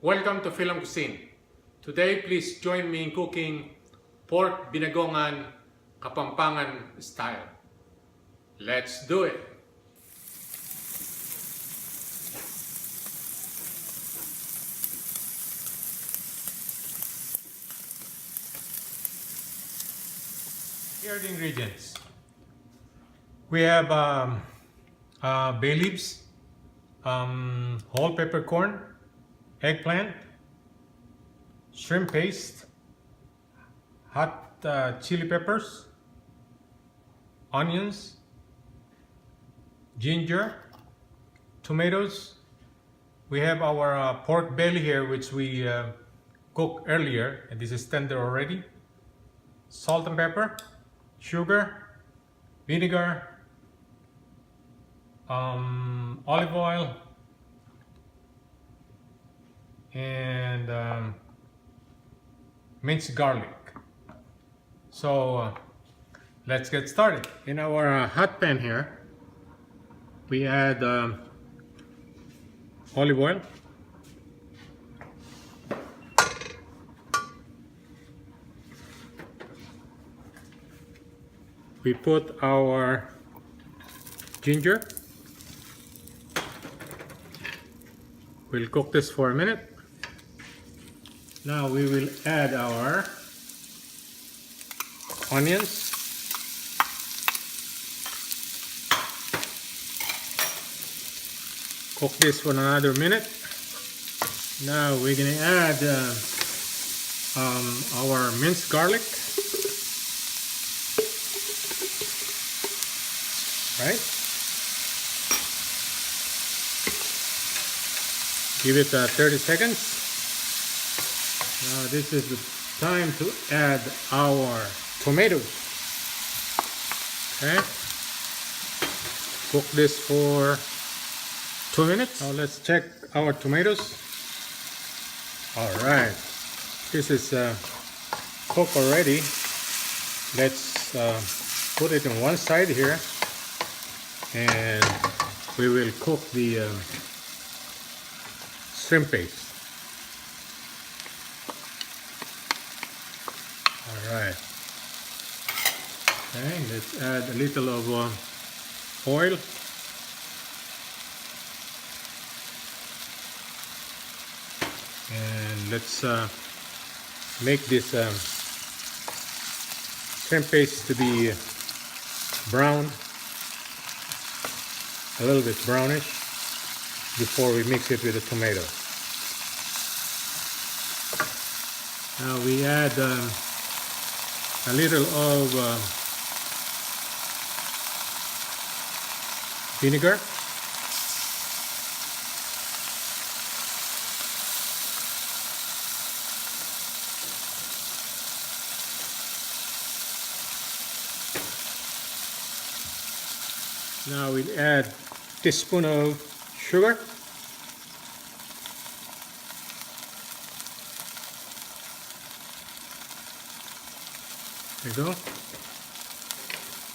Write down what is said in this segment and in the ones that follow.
Welcome to FILAM Cuisine. Today, please join me in cooking pork Binagoongan Kapampangan style. Let's do it! Here are the ingredients. We have bay leaves, whole peppercorn, eggplant, shrimp paste, hot chili peppers, onions, ginger, tomatoes. We have our pork belly here, which we cooked earlier, and this is tender already. Salt and pepper, sugar, vinegar, olive oil, and minced garlic. So let's get started. In our hot pan here, we add olive oil, we put our ginger. We'll cook this for a minute. Now we will add our onions, cook this for another minute. Now we're gonna add our minced garlic. Right? Give it 30 seconds. Now this is the time to add our tomatoes. Okay. Cook this for 2 minutes. Now let's check our tomatoes. Alright. This is cooked already. Let's put it on one side here. And we will cook the shrimp paste. Alright. Okay, let's add a little of oil. And let's make this shrimp paste to be brown. A little bit brownish before we mix it with the tomato. Now we add a little of vinegar. Now we add a teaspoon of sugar. There you go.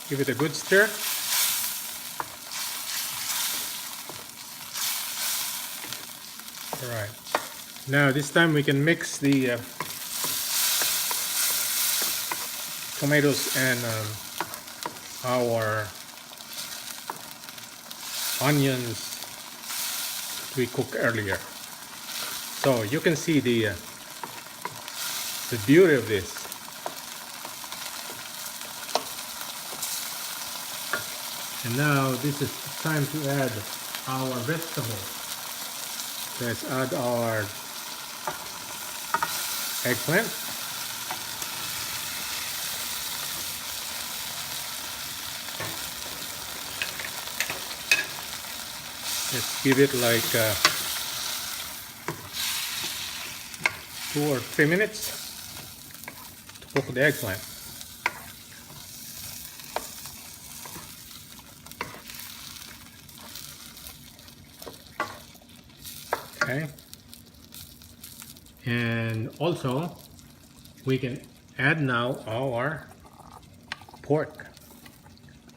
Give it a good stir. Alright. Now this time we can mix the tomatoes and our onions we cooked earlier. So you can see the beauty of this. And now this is time to add our vegetables. Let's add our eggplant. Let's give it like 2 or 3 minutes to cook the eggplant. Okay. And also we can add now our pork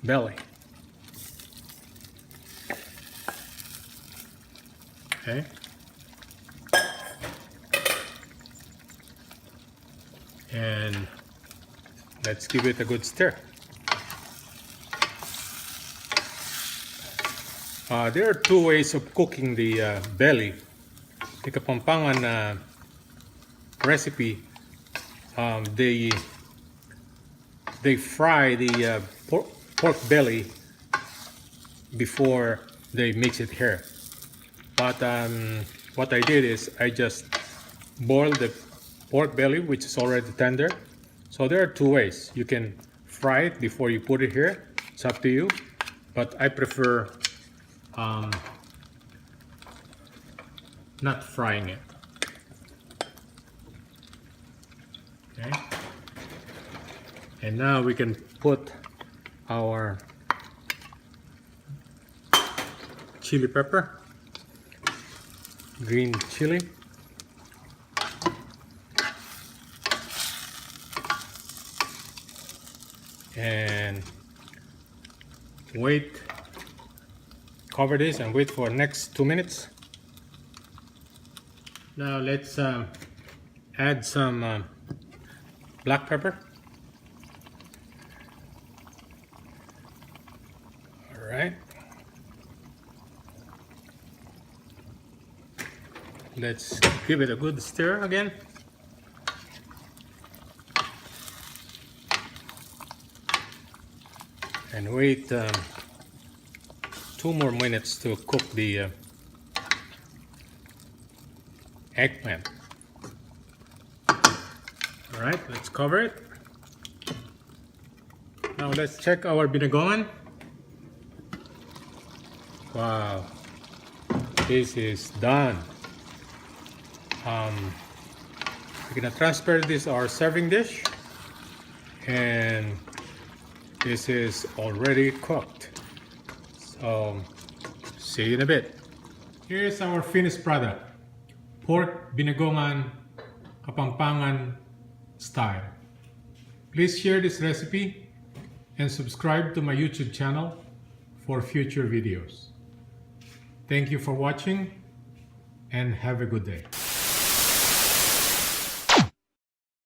belly. Okay. and let's give it a good stir. There are two ways of cooking the belly. The Kapampangan recipe, they fry the pork belly before they mix it here. But what I did is I just boiled the pork belly, which is already tender. So there are two ways. You can fry it before you put it here. It's up to you. But I prefer not frying it. Okay. And now we can put our chili pepper, green chili, and wait, cover this and wait for next 2 minutes. Now let's add some black pepper. All right. Let's give it a good stir again. And wait 2 more minutes to cook the eggplant. All right, let's cover it. Now let's check our binagoongan. Wow, this is done. We're gonna transfer this our serving dish, and this is already cooked. So see you in a bit. Here's our finished product, pork Binagoongan Kapampangan style. Please share this recipe and subscribe to my YouTube channel for future videos. Thank you for watching and have a good day.